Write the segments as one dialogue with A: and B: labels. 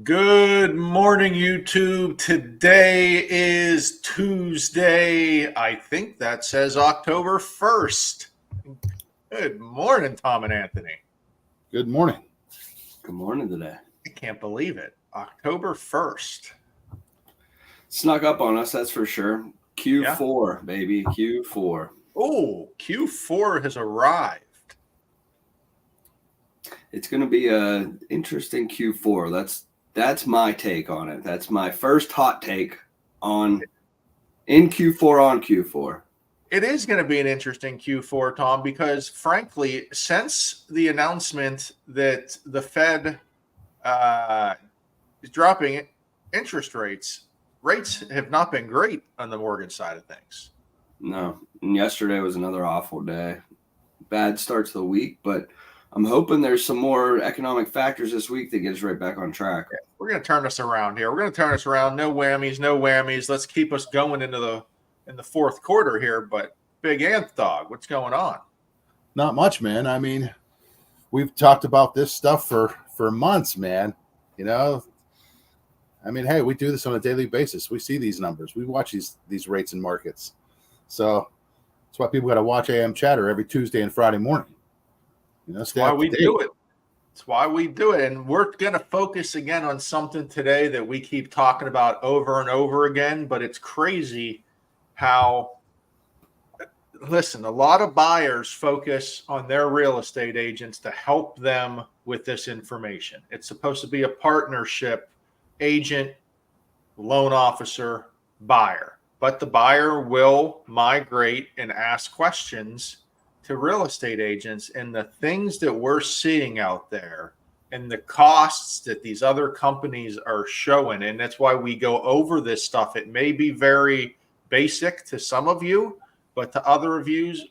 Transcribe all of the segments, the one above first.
A: Good morning, YouTube. Today is Tuesday. I think that says October 1st. Good morning, Tom and Anthony.
B: Good morning.
C: Good morning today.
A: I can't believe it. October 1st.
C: Snuck up on us, that's for sure. Q4, baby. Q4.
A: Oh, Q4 has arrived.
C: It's going to be an interesting Q4. That's my take on it. That's my first hot take in Q4 on Q4.
A: It is going to be an interesting Q4, Tom, because frankly, since the announcement that the Fed is dropping interest rates have not been great on the mortgage side of things.
C: No, and yesterday was another awful day. Bad start to the week, but I'm hoping there's some more economic factors this week that get us right back on track.
A: We're going to turn this around here. We're going to turn this around. No whammies. Let's keep us going in the fourth quarter here. But Big Anth Dog, what's going on?
B: Not much, man. I mean, we've talked about this stuff for months, man. You know, I mean, hey, we do this on a daily basis. We see these numbers. We watch these rates and markets. So that's why people got to watch AM Chatter every Tuesday and Friday morning. You know,
A: that's why we do it. That's why we do it. And we're going to focus again on something today that we keep talking about over and over again. But it's crazy how, listen, a lot of buyers focus on their real estate agents to help them with this information. It's supposed to be a partnership, agent, loan officer, buyer. But the buyer will migrate and ask questions to real estate agents, and the things that we're seeing out there and the costs that these other companies are showing. And that's why we go over this stuff. It may be very basic to some of you, but to other reviews,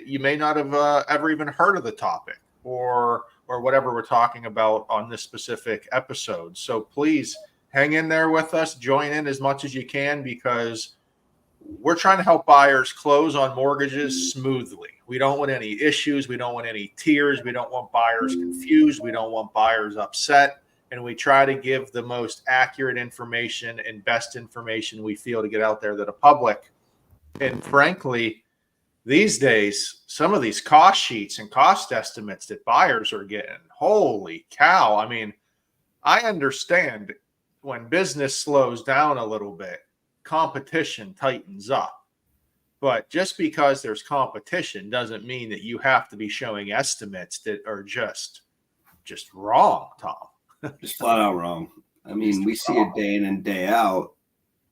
A: you may not have ever even heard of the topic or whatever we're talking about on this specific episode. So please hang in there with us, join in as much as you can, because we're trying to help buyers close on mortgages smoothly. We don't want any issues. We don't want any tears. We don't want buyers confused. We don't want buyers upset. And we try to give the most accurate information and best information we feel to get out there to the public. And frankly, these days, some of these cost sheets and cost estimates that buyers are getting, holy cow. I mean, I understand when business slows down a little bit, competition tightens up. But just because there's competition doesn't mean that you have to be showing estimates that are just wrong, Tom.
C: Just flat out wrong. I mean, we see it day in and day out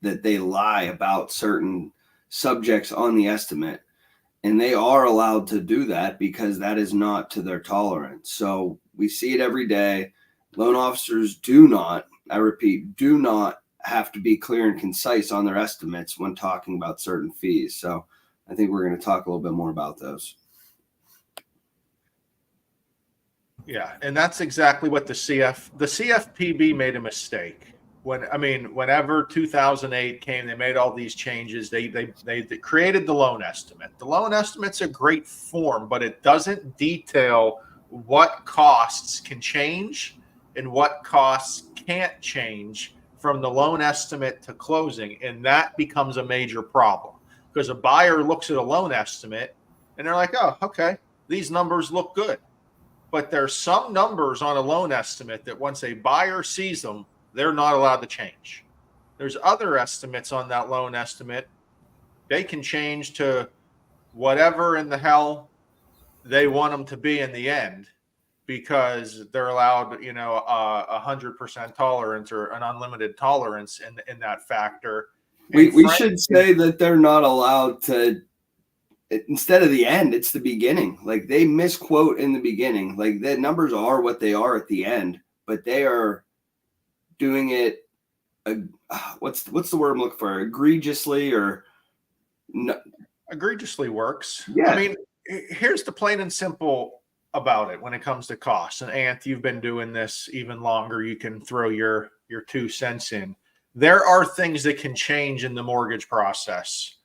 C: that they lie about certain subjects on the estimate, and they are allowed to do that because that is not to their tolerance. So we see it every day. Loan officers do not, I repeat, do not have to be clear and concise on their estimates when talking about certain fees. So I think we're going to talk a little bit more about those.
A: Yeah, and that's exactly what the CFPB made a mistake. Whenever 2008 came, they made all these changes. They created the loan estimate. The loan estimate's a great form, but it doesn't detail what costs can change and what costs can't change from the loan estimate to closing. And that becomes a major problem because a buyer looks at a loan estimate and they're like, oh, okay, these numbers look good. But there's some numbers on a loan estimate that once a buyer sees them, they're not allowed to change. There's other estimates on that loan estimate. They can change to whatever in the hell they want them to be in the end, because they're allowed, 100% tolerance or an unlimited tolerance in that factor.
C: We should say that they're not allowed to, instead of the end, it's the beginning. Like they misquote in the beginning. Like the numbers are what they are at the end, but they are doing it. What's the word I'm looking for? Egregiously or no?
A: Egregiously works.
C: Yeah.
A: I mean, here's the plain and simple about it when it comes to costs. And Anth, you've been doing this even longer. You can throw your 2 cents in. There are things that can change in the mortgage process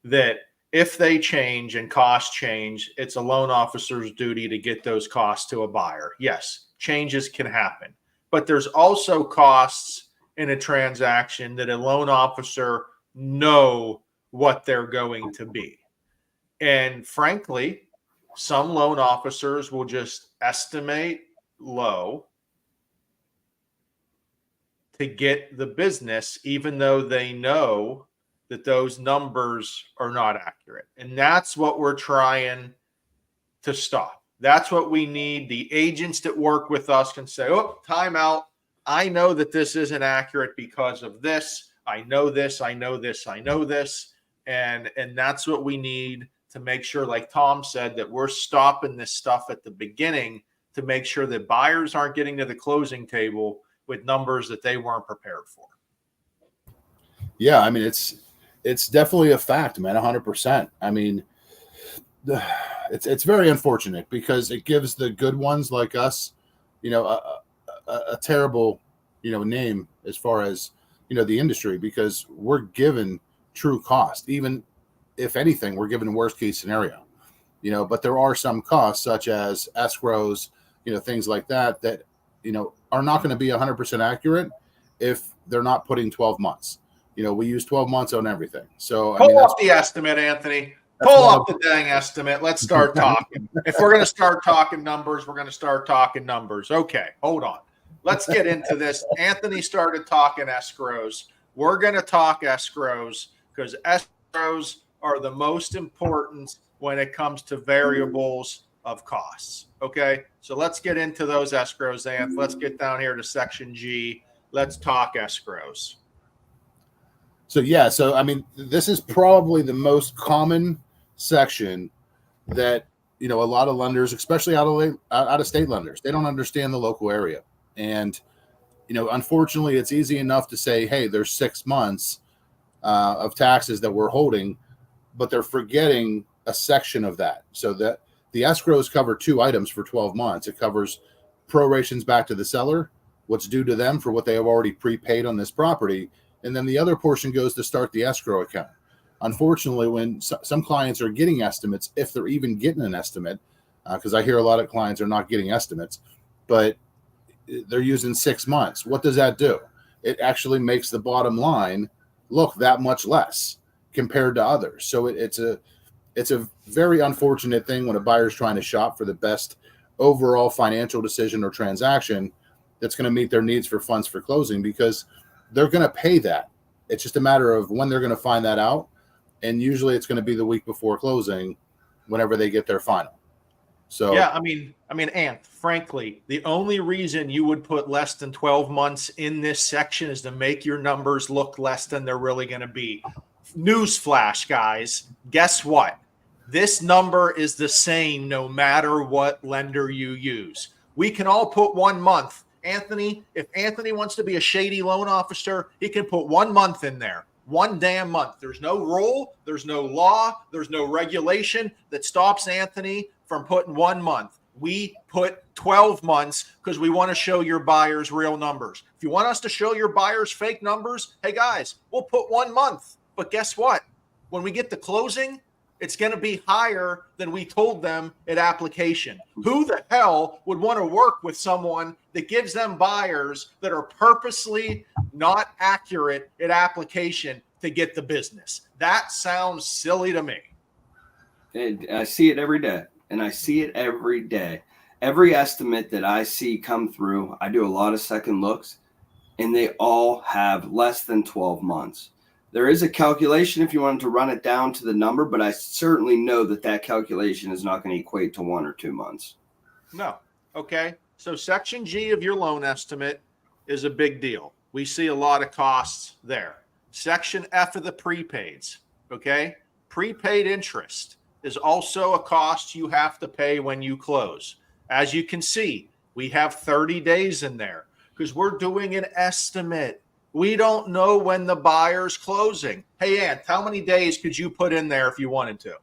A: that if they change and costs change, it's a loan officer's duty to get those costs to a buyer. Yes, changes can happen. but there's also costs in a transaction that a loan officer know what they're going to be. And frankly, some loan officers will just estimate low to get the business, even though they know that those numbers are not accurate. And that's what we're trying to stop. That's what we need. The agents that work with us can say, oh, time out. I know that this isn't accurate because of this. I know this, I know this, I know this. And that's what we need to make sure, like Tom said, that we're stopping this stuff at the beginning to make sure that buyers aren't getting to the closing table with numbers that they weren't prepared for.
B: Yeah, I mean, it's definitely a fact, man, 100%. I mean, it's very unfortunate because it gives the good ones like us, a terrible, name as far as, the industry, because we're given true cost. Even if anything, we're given worst case scenario, but there are some costs such as escrows, things like that, are not going to be 100% accurate if they're not putting 12 months. We use 12 months on everything. So
A: pull off the estimate, Anthony. Pull up the dang estimate. Let's start talking. If we're going to start talking numbers, we're going to start talking numbers. Okay, hold on. Let's get into this. Anthony started talking escrows. We're going to talk escrows because escrows are the most important when it comes to variables of costs. Okay, so let's get into those escrows, Anth. Let's get down here to section G. Let's talk escrows.
B: So I mean, this is probably the most common section that a lot of lenders, especially out of state lenders, they don't understand the local area. And unfortunately, it's easy enough to say, hey, there's 6 months of taxes that we're holding, but they're forgetting a section of that. So that the escrows cover 2 items for 12 months. It covers prorations back to the seller, what's due to them for what they have already prepaid on this property, and then the other portion goes to start the escrow account. Unfortunately, when some clients are getting estimates, if they're even getting an estimate, because I hear a lot of clients are not getting estimates, but they're using 6 months. What does that do? It actually makes the bottom line look that much less compared to others. So it's a very unfortunate thing when a buyer's trying to shop for the best overall financial decision or transaction that's going to meet their needs for funds for closing, because they're going to pay that. It's just a matter of when they're going to find that out. And usually it's going to be the week before closing, whenever they get their final. So
A: yeah, I mean, Anth, frankly, the only reason you would put less than 12 months in this section is to make your numbers look less than they're really going to be. Newsflash, guys. Guess what? This number is the same no matter what lender you use. We can all put 1 month. Anthony, if Anthony wants to be a shady loan officer, he can put 1 month in there. 1 damn month. There's no rule, there's no law, there's no regulation that stops Anthony from putting 1 month. We put 12 months because we want to show your buyers real numbers. If you want us to show your buyers fake numbers, hey guys, we'll put 1 month. But guess what? When we get to closing, it's going to be higher than we told them at application. Who the hell would want to work with someone that gives them buyers that are purposely not accurate at application to get the business? That sounds silly to me.
C: And I see it every day. Every estimate that I see come through, I do a lot of second looks, and they all have less than 12 months. There is a calculation if you wanted to run it down to the number, but I certainly know that calculation is not going to equate to 1 or 2 months.
A: No. Okay. So section G of your loan estimate is a big deal. We see a lot of costs there. Section F of the prepaids. Okay. Prepaid interest is also a cost you have to pay when you close. As you can see, we have 30 days in there because we're doing an estimate. We don't know when the buyer's closing. Hey, Ant, how many days could you put in there if you wanted to?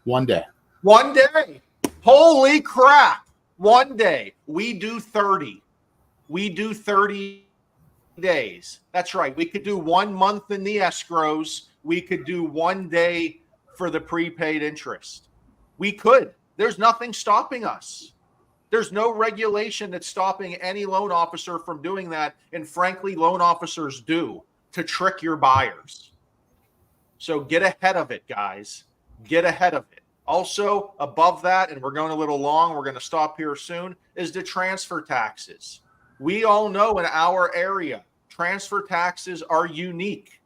B: 1 day.
A: 1 day. Holy crap. 1 day. We do 30. We do 30 days. That's right. We could do 1 month in the escrows. We could do 1 day for the prepaid interest. We could. There's nothing stopping us. There's no regulation that's stopping any loan officer from doing that. And frankly, loan officers do to trick your buyers. So get ahead of it, guys. Get ahead of it. Also, above that, and we're going a little long, we're going to stop here soon, is the transfer taxes. We all know in our area, transfer taxes are unique.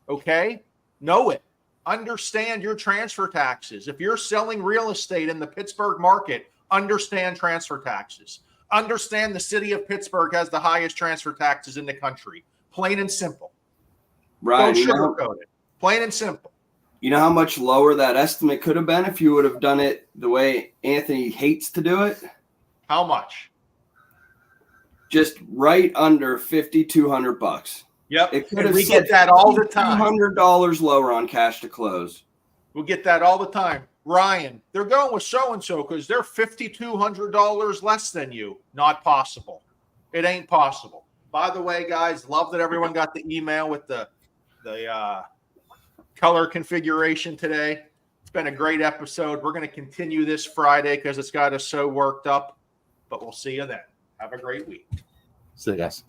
A: Okay? Know it. Understand your transfer taxes. If you're selling real estate in the Pittsburgh market, understand transfer taxes. Understand the city of Pittsburgh has the highest transfer taxes in the country. Plain and simple.
C: Right.
A: Don't sugarcoat it. Plain and simple.
C: You know how much lower that estimate could have been if you would have done it the way Anthony hates to do it?
A: How much?
C: Just right under $5,200.
A: Yep.
C: It could
A: And
C: have
A: we
C: said
A: get that all the time.
C: $200 lower on cash to close.
A: We'll get that all the time. Ryan, they're going with so-and-so because they're $5,200 less than you. Not possible. It ain't possible. By the way, guys, love that everyone got the email with the color configuration today. It's been a great episode. We're going to continue this Friday because it's got us so worked up, but we'll see you then. Have a great week.
B: See you guys.